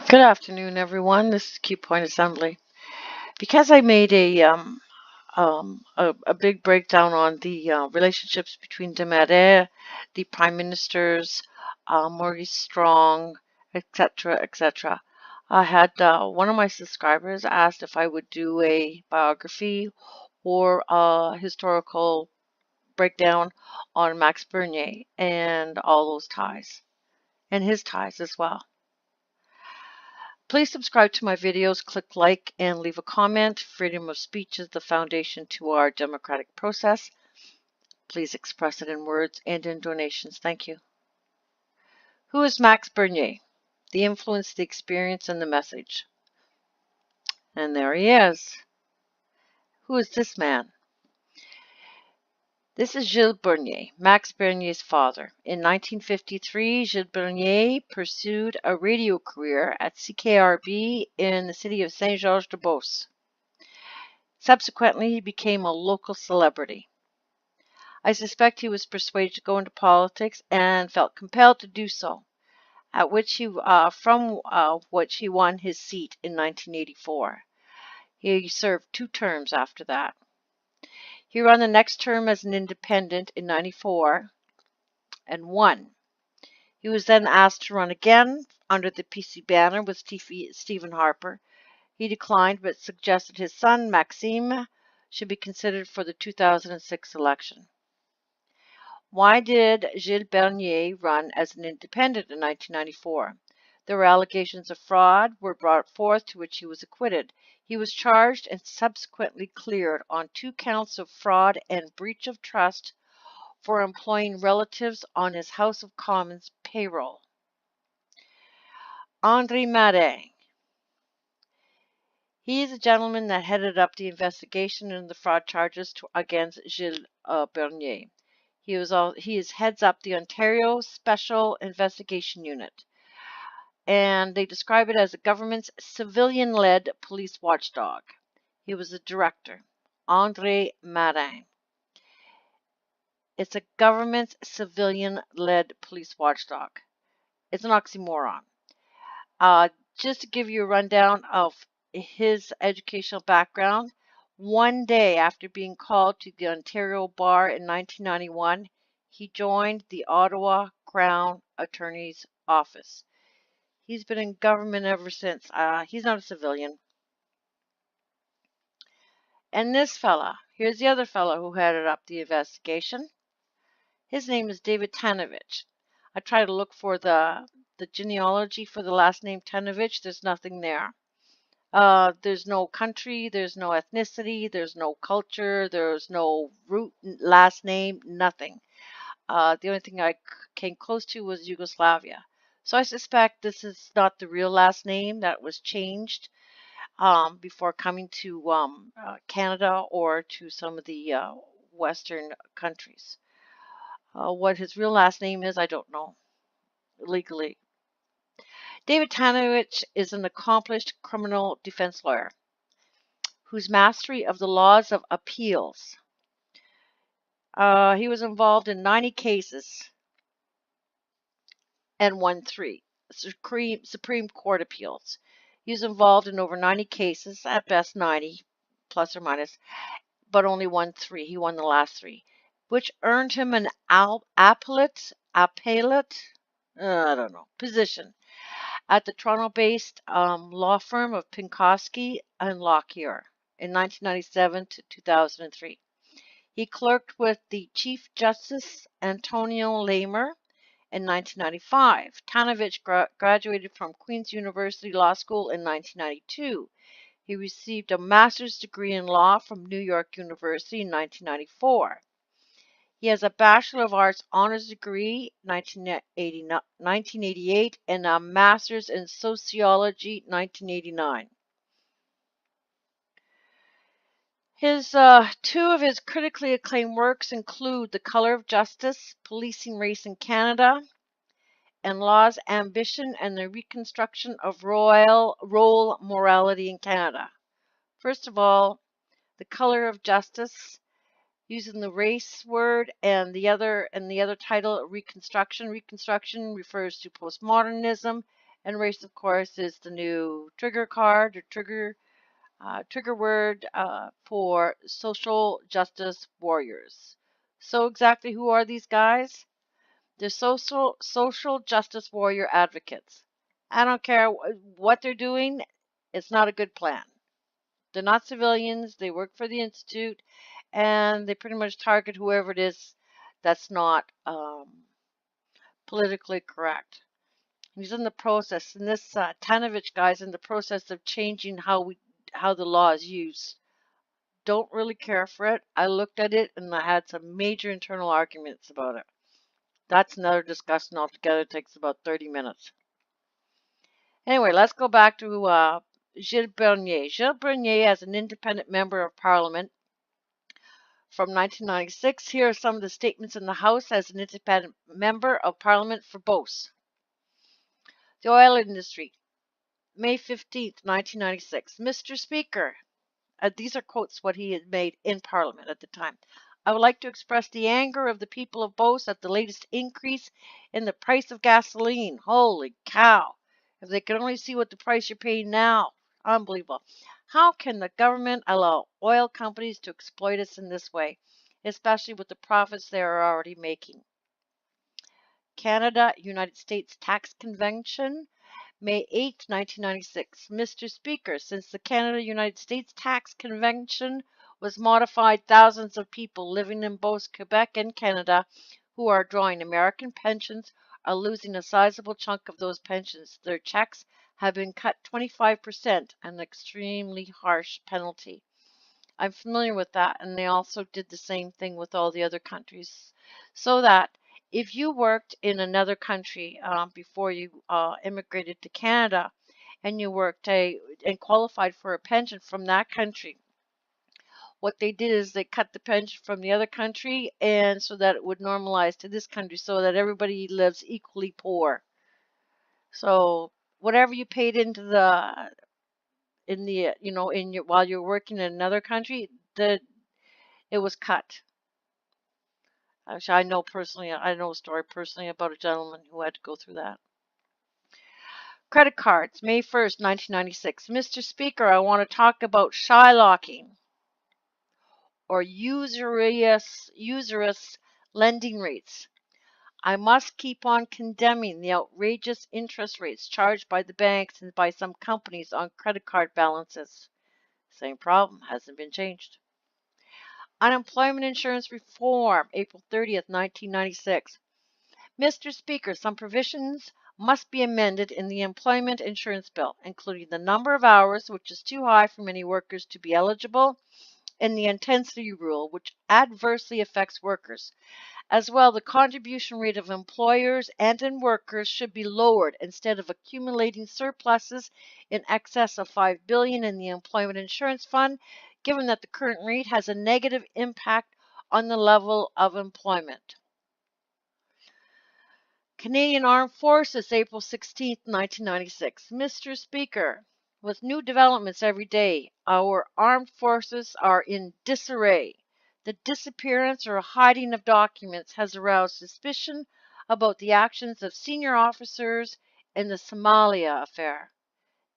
Good afternoon, everyone. This is Key Point Assembly. Because I made a big breakdown on the relationships between Desmarais, the prime ministers, Maurice Strong, etc., etc. I had one of my subscribers asked if I would do a biography or a historical breakdown on Max Bernier and all those ties, and his ties as well. Please subscribe to my videos, click like, and leave a comment. Freedom of speech is the foundation to our democratic process. Please express it in words and in donations. Thank you. Who is Max Bernier? The influence, the experience, and the message. And there he is. Who is this man? This is Gilles Bernier, Max Bernier's father. In 1953, Gilles Bernier pursued a radio career at CKRB in the city of Saint-Georges-de-Beauce. Subsequently, he became a local celebrity. I suspect he was persuaded to go into politics and felt compelled to do so, from which he won his seat in 1984. He served 2 terms after that. He ran the next term as an independent in 94 and won. He was then asked to run again under the PC banner with Stephen Harper. He declined but suggested his son, Maxime, should be considered for the 2006 election. Why did Gilles Bernier run as an independent in 1994? There were allegations of fraud were brought forth to which he was acquitted. He was charged and subsequently cleared on 2 counts of fraud and breach of trust for employing relatives on his House of Commons payroll. André Marin. He is a gentleman that headed up the investigation into the fraud charges against Gilles Bernier. He heads up the Ontario Special Investigation Unit, and they describe it as a government's civilian-led police watchdog. He was the director, André Marin. It's a government's civilian-led police watchdog. It's an oxymoron. Just to give you a rundown of his educational background, one day after being called to the Ontario Bar in 1991, he joined the Ottawa Crown Attorney's Office. He's been in government ever since. He's not a civilian. And this fella, here's the other fella who headed up the investigation. His name is David Tanovich. I tried to look for the genealogy for the last name Tanovich. There's nothing there. There's no country, there's no ethnicity, there's no culture, there's no root last name, nothing. The only thing I came close to was Yugoslavia. So I suspect this is not the real last name that was changed before coming to Canada or to some of the Western countries. What his real last name is, I don't know legally. David Tanovich is an accomplished criminal defense lawyer whose mastery of the laws of appeals. He was involved in 90 cases and won 3 Supreme Court appeals. He was involved in over 90 cases, at best 90, plus or minus, but only won 3. He won the last 3, which earned him an appellate position at the Toronto-based law firm of Pinkowski and Lockyer in 1997 to 2003. He clerked with the Chief Justice Antonio Lamer in 1995. Tanovich graduated from Queen's University Law School in 1992. He received a master's degree in law from New York University in 1994. He has a Bachelor of Arts honors degree 1988 and a master's in sociology 1989. His 2 of his critically acclaimed works include The Color of Justice, Policing Race in Canada, and Law's Ambition and the Reconstruction of Role Morality in Canada. First of all, The Color of Justice, using the race word, and the other title, Reconstruction. Reconstruction refers to postmodernism, And race, of course, is the new trigger card or trigger word for social justice warriors. So exactly who are these guys? They're social justice warrior advocates. I don't care what they're doing. It's not a good plan. They're not civilians. They work for the Institute, and they pretty much target whoever it is that's not politically correct. He's in the process, and this Tanovich guy's in the process of changing how the law is used. Don't really care for it. I looked at it, and I had some major internal arguments about it. That's another discussion altogether. It takes about 30 minutes. Anyway, let's go back to Gilles Bernier. Gilles Bernier, as an independent member of Parliament from 1996, here are some of the statements in the House as an independent member of Parliament for Beauce. The oil industry, May 15th, 1996. Mr. Speaker, these are quotes what he had made in Parliament at the time. I would like to express the anger of the people of Beauce at the latest increase in the price of gasoline. Holy cow. If they could only see what the price you're paying now. Unbelievable. How can the government allow oil companies to exploit us in this way, especially with the profits they are already making? Canada, United States Tax Convention, May 8, 1996. Mr. Speaker, since the Canada-United States Tax Convention was modified, thousands of people living in both Quebec and Canada who are drawing American pensions are losing a sizable chunk of those pensions. Their checks have been cut 25%, an extremely harsh penalty. I'm familiar with that, and they also did the same thing with all the other countries. So that if you worked in another country before you immigrated to Canada, and you worked and qualified for a pension from that country, what they did is they cut the pension from the other country, and so that it would normalize to this country, so that everybody lives equally poor. So whatever you paid into the in your while you're working in another country, it was cut. Actually, I know a story personally about a gentleman who had to go through that. Credit cards, May 1st, 1996. Mr. Speaker, I want to talk about shylocking or usurious lending rates. I must keep on condemning the outrageous interest rates charged by the banks and by some companies on credit card balances. Same problem, hasn't been changed. Unemployment insurance reform, April 30th, 1996. Mr. Speaker, some provisions must be amended in the employment insurance bill, including the number of hours, which is too high for many workers to be eligible, and the intensity rule, which adversely affects workers. As well, the contribution rate of employers and in workers should be lowered instead of accumulating surpluses in excess of $5 billion in the employment insurance fund, given that the current rate has a negative impact on the level of employment. Canadian Armed Forces, April 16, 1996. Mr. Speaker, with new developments every day, our armed forces are in disarray. The disappearance or hiding of documents has aroused suspicion about the actions of senior officers in the Somalia affair.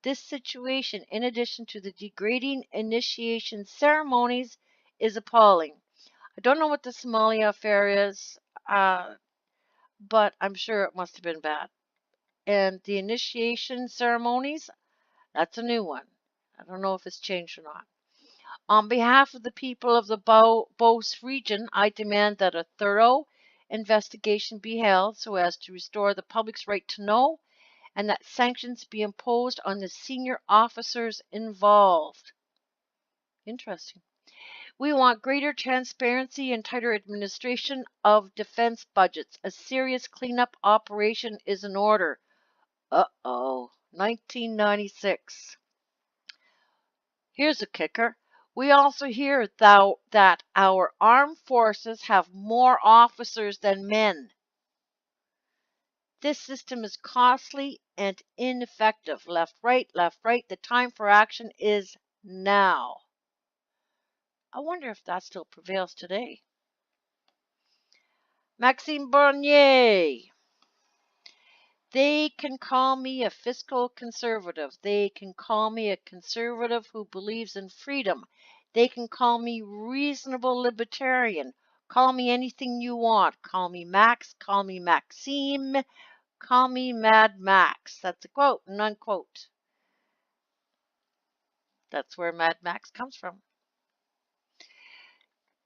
This situation, in addition to the degrading initiation ceremonies, is appalling. I don't know what the Somalia affair is, but I'm sure it must have been bad. And the initiation ceremonies, that's a new one. I don't know if it's changed or not. On behalf of the people of the Beauce region, I demand that a thorough investigation be held so as to restore the public's right to know, and that sanctions be imposed on the senior officers involved. Interesting. We want greater transparency and tighter administration of defense budgets. A serious cleanup operation is in order. Uh-oh. 1996. Here's a kicker. We also hear that our armed forces have more officers than men. This system is costly and ineffective. Left, right, left, right. The time for action is now. I wonder if that still prevails today. Maxime Bernier. They can call me a fiscal conservative. They can call me a conservative who believes in freedom. They can call me reasonable libertarian. Call me anything you want. Call me Max. Call me Maxime. Call me Mad Max. That's a quote and unquote. That's where Mad Max comes from.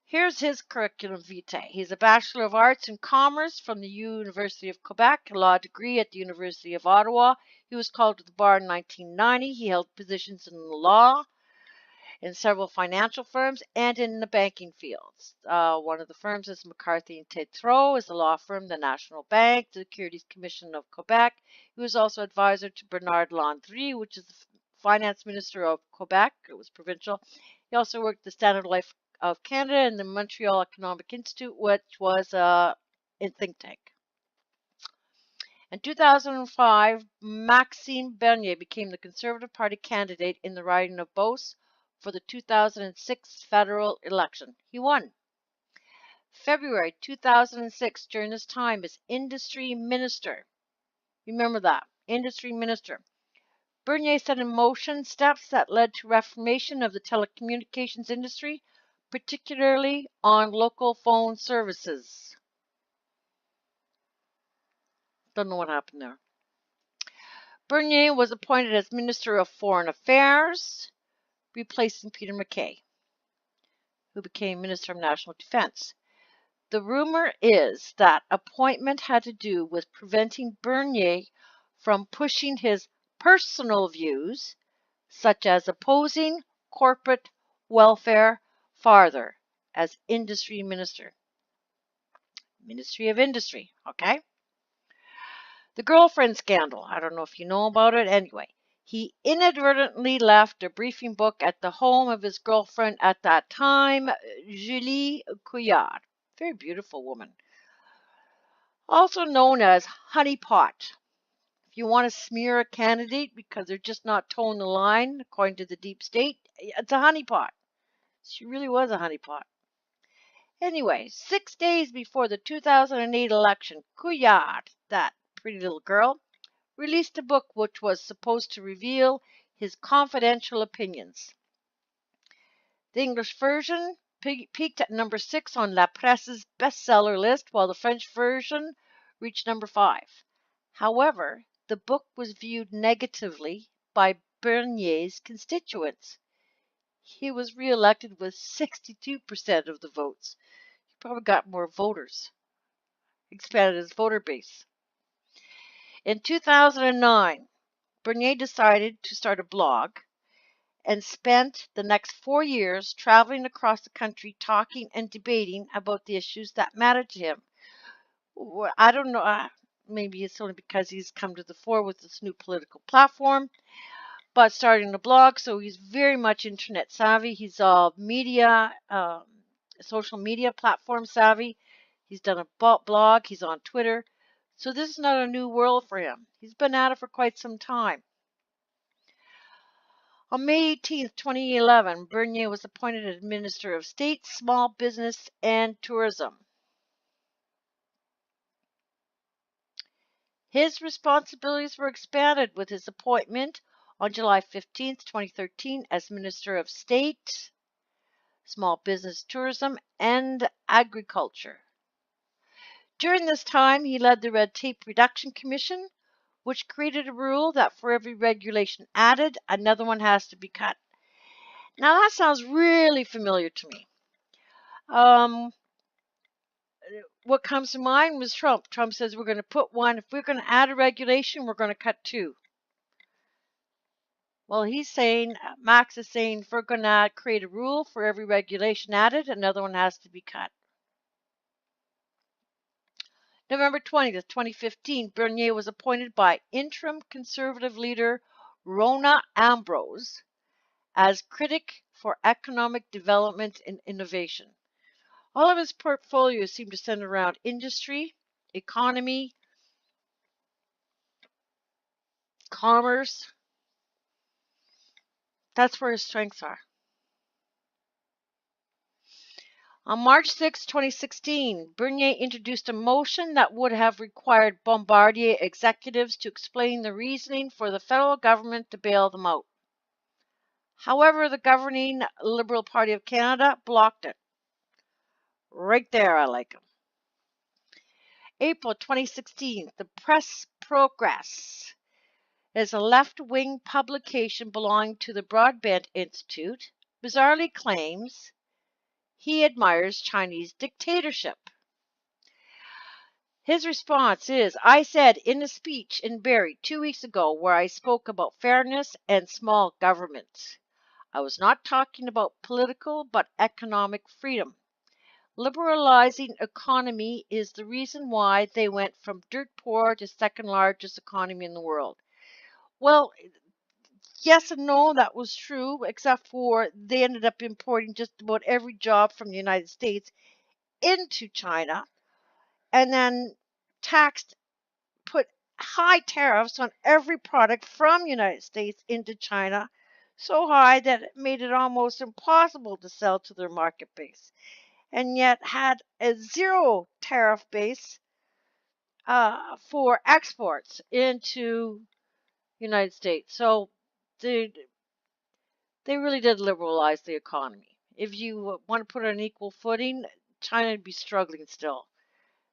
Here's his curriculum vitae. He's a Bachelor of Arts in Commerce from the University of Quebec, a law degree at the University of Ottawa. He was called to the bar in 1990. He held positions in the law, in several financial firms, and in the banking fields. One of the firms is McCarthy and Tétrault, is a law firm, the National Bank, the Securities Commission of Quebec. He was also advisor to Bernard Landry, which is the finance minister of Quebec. It was provincial. He also worked at the Standard Life of Canada and the Montreal Economic Institute, which was a think tank. In 2005, Maxime Bernier became the Conservative Party candidate in the riding of Beauce for the 2006 federal election. He won. February 2006, during this time, as industry minister. Remember that, industry minister. Bernier set in motion steps that led to reformation of the telecommunications industry, particularly on local phone services. Don't know what happened there. Bernier was appointed as Minister of Foreign Affairs, replacing Peter MacKay, who became Minister of National Defense. The rumor is that appointment had to do with preventing Bernier from pushing his personal views, such as opposing corporate welfare, farther as industry minister. Ministry of Industry, okay? The girlfriend scandal. I don't know if you know about it. Anyway, he inadvertently left a briefing book at the home of his girlfriend at that time, Julie Couillard. Very beautiful woman. Also known as honeypot. If you want to smear a candidate because they're just not toeing the line, according to the deep state, it's a honeypot. She really was a honeypot. Anyway, 6 days before the 2008 election, Couillard, that pretty little girl, released a book which was supposed to reveal his confidential opinions. The English version peaked at number 6 on La Presse's bestseller list, while the French version reached number 5. However, the book was viewed negatively by Bernier's constituents. He was re-elected with 62% of the votes. He probably got more voters, expanded his voter base. In 2009, Bernier decided to start a blog and spent the next 4 years traveling across the country talking and debating about the issues that mattered to him. I don't know, maybe it's only because he's come to the fore with this new political platform, but starting a blog, so he's very much internet savvy. He's social media platform savvy. He's done a blog, he's on Twitter. So this is not a new world for him. He's been at it for quite some time. On May 18, 2011, Bernier was appointed as Minister of State, Small Business, and Tourism. His responsibilities were expanded with his appointment on July 15, 2013, as Minister of State, Small Business, Tourism, and Agriculture. During this time, he led the Red Tape Reduction Commission, which created a rule that for every regulation added, another one has to be cut. Now that sounds really familiar to me. What comes to mind was Trump. Trump says we're going to put one, if we're going to add a regulation, we're going to cut 2. Well, Max is saying, if we're going to create a rule for every regulation added, another one has to be cut. November 20th, 2015, Bernier was appointed by interim conservative leader Rona Ambrose as critic for economic development and innovation. All of his portfolios seem to center around industry, economy, commerce. That's where his strengths are. On March 6, 2016, Bernier introduced a motion that would have required Bombardier executives to explain the reasoning for the federal government to bail them out. However, the governing Liberal Party of Canada blocked it. Right there, I like them. April 2016, the Press Progress is a left-wing publication belonging to the Broadband Institute, bizarrely claims he admires Chinese dictatorship. His response is, I said in a speech in Barrie 2 weeks ago where I spoke about fairness and small government. I was not talking about political but economic freedom. Liberalizing economy is the reason why they went from dirt poor to second largest economy in the world. Well, yes and no, that was true, except for they ended up importing just about every job from the United States into China and then put high tariffs on every product from United States into China, so high that it made it almost impossible to sell to their market base, and yet had a zero tariff base for exports into United States. So they really did liberalize the economy. If you want to put it on equal footing, China would be struggling still.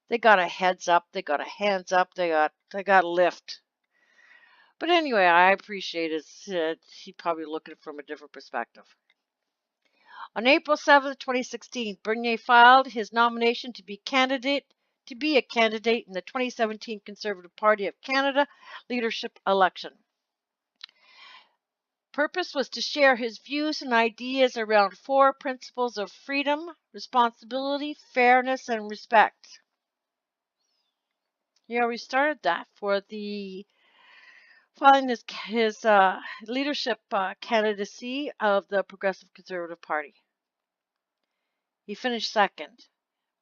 They got a heads up, they got a hands up, they got a lift. But anyway, I appreciate it. He probably looking from a different perspective. On April 7th, 2016, Bernier filed his nomination to be a candidate in the 2017 Conservative Party of Canada leadership election. Purpose was to share his views and ideas around 4 principles of freedom, responsibility, fairness, and respect. He already started that for the filing his leadership candidacy of the Progressive Conservative Party. He finished second,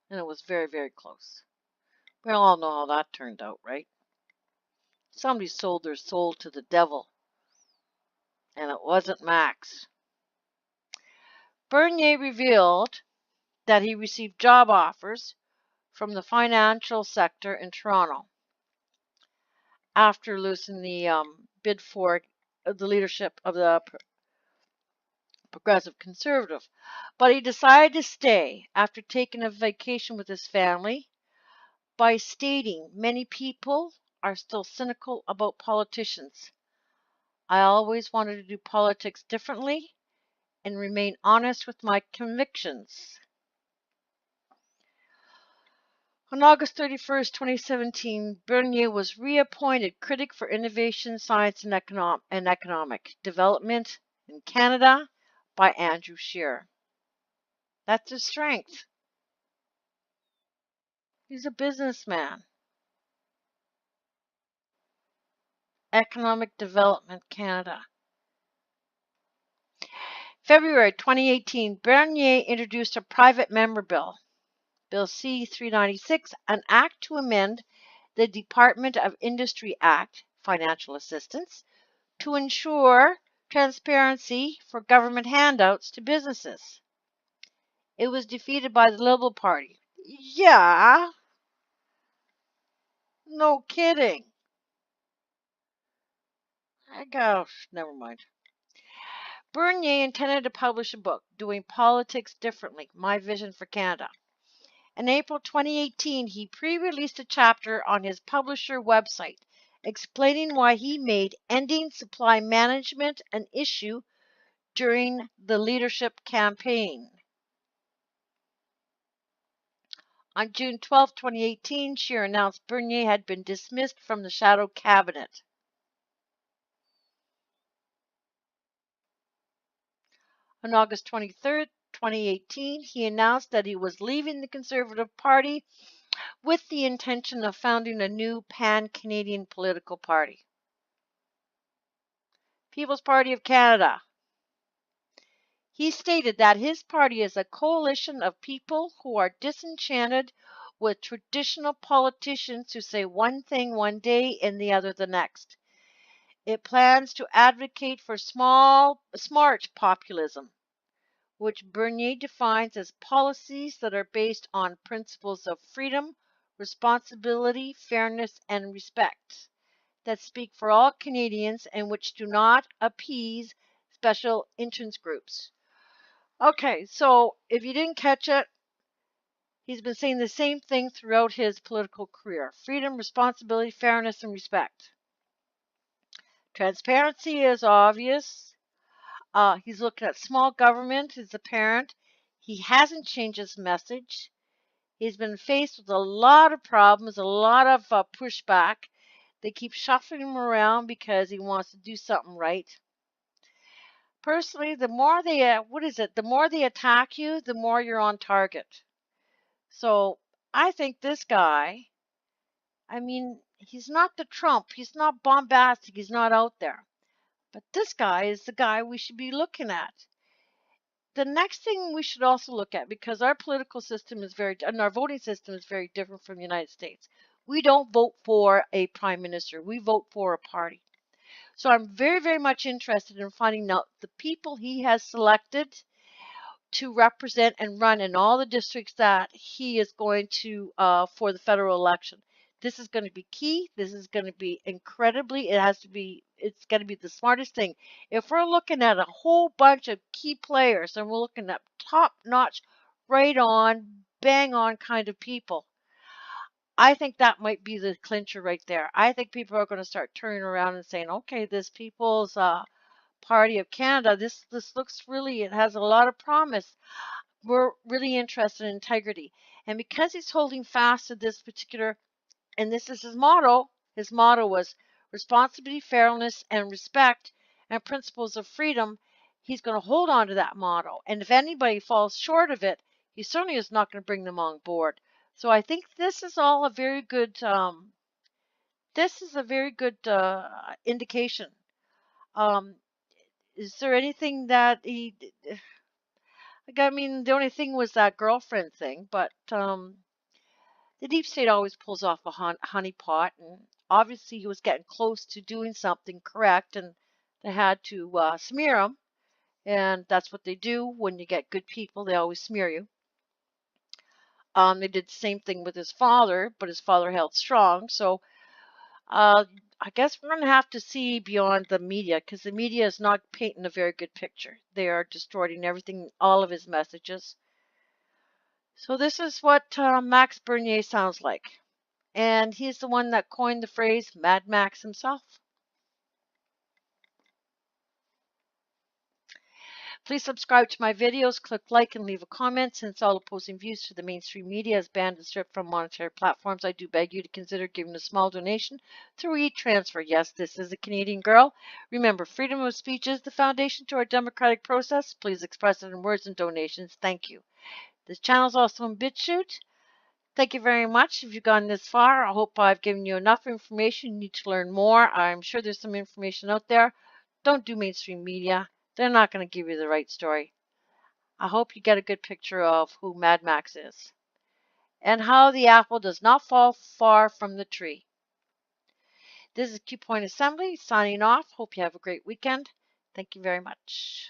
and it was very, very close. We all know how that turned out, right? Somebody sold their soul to the devil, and it wasn't Max. Bernier revealed that he received job offers from the financial sector in Toronto after losing the bid for the leadership of the Progressive Conservative. But he decided to stay after taking a vacation with his family by stating many people are still cynical about politicians. I always wanted to do politics differently and remain honest with my convictions. On August 31st, 2017, Bernier was reappointed Critic for Innovation, Science and Economic Development in Canada by Andrew Scheer. That's his strength. He's a businessman. Economic Development Canada. February 2018, Bernier introduced a private member bill, Bill C-396, an act to amend the Department of Industry Act, Financial Assistance, to ensure transparency for government handouts to businesses. It was defeated by the Liberal Party. Yeah, no kidding. Never mind. Bernier intended to publish a book, Doing Politics Differently, My Vision for Canada. In April 2018, he pre-released a chapter on his publisher website explaining why he made ending supply management an issue during the leadership campaign. On June 12, 2018, Scheer announced Bernier had been dismissed from the shadow cabinet. On August 23, 2018, he announced that he was leaving the Conservative Party with the intention of founding a new pan-Canadian political party. People's Party of Canada. He stated that his party is a coalition of people who are disenchanted with traditional politicians who say one thing one day and the other the next. It plans to advocate for smart populism, which Bernier defines as policies that are based on principles of freedom, responsibility, fairness, and respect, that speak for all Canadians and which do not appease special interest groups. Okay, so if you didn't catch it, he's been saying the same thing throughout his political career: freedom, responsibility, fairness, and respect. Transparency is obvious. He's looking at small government, is apparent. He hasn't changed his message. He's been faced with a lot of problems, a lot of pushback. They keep shuffling him around because he wants to do something right. Personally, the more they, the more they attack you, the more you're on target. So I think this guy, I mean, he's not the Trump. He's not bombastic. He's not out there. But this guy is the guy we should be looking at. The next thing we should also look at, because our political system is and our voting system is very different from the United States. We don't vote for a prime minister. We vote for a party. So I'm very, very much interested in finding out the people he has selected to represent and run in all the districts that he is going to for the federal election. This is going to be key. This is going to be incredibly, it's going to be the smartest thing. If we're looking at a whole bunch of key players and we're looking at top notch, right on, bang on kind of people, I think that might be the clincher right there. I think people are going to start turning around and saying, okay, this People's Party of Canada, this looks really, it has a lot of promise. We're really interested in integrity. And because he's holding fast to this particular, and this is his motto was responsibility, fairness, and respect, and principles of freedom. He's going to hold on to that motto. And if anybody falls short of it, he certainly is not going to bring them on board. So I think this is all a very good, indication. Um, is there anything that I mean, the only thing was that girlfriend thing, but the deep state always pulls off a honeypot, and obviously he was getting close to doing something correct, and they had to smear him, and that's what they do when you get good people. They always smear you. They did the same thing with his father, but his father held strong. So I guess we're going to have to see beyond the media, because the media is not painting a very good picture. They are distorting everything, all of his messages. So this is what Max Bernier sounds like. And he's the one that coined the phrase Mad Max himself. Please subscribe to my videos, click like, and leave a comment. Since all opposing views to the mainstream media is banned and stripped from monetary platforms, I do beg you to consider giving a small donation through e-transfer. Yes, this is a Canadian girl. Remember, freedom of speech is the foundation to our democratic process. Please express it in words and donations. Thank you. This channel is also on Bitchute. Thank you very much. If you've gone this far, I hope I've given you enough information. You need to learn more. I'm sure there's some information out there. Don't do mainstream media. They're not going to give you the right story. I hope you get a good picture of who Mad Max is and how the apple does not fall far from the tree. This is Q Point Assembly signing off. Hope you have a great weekend. Thank you very much.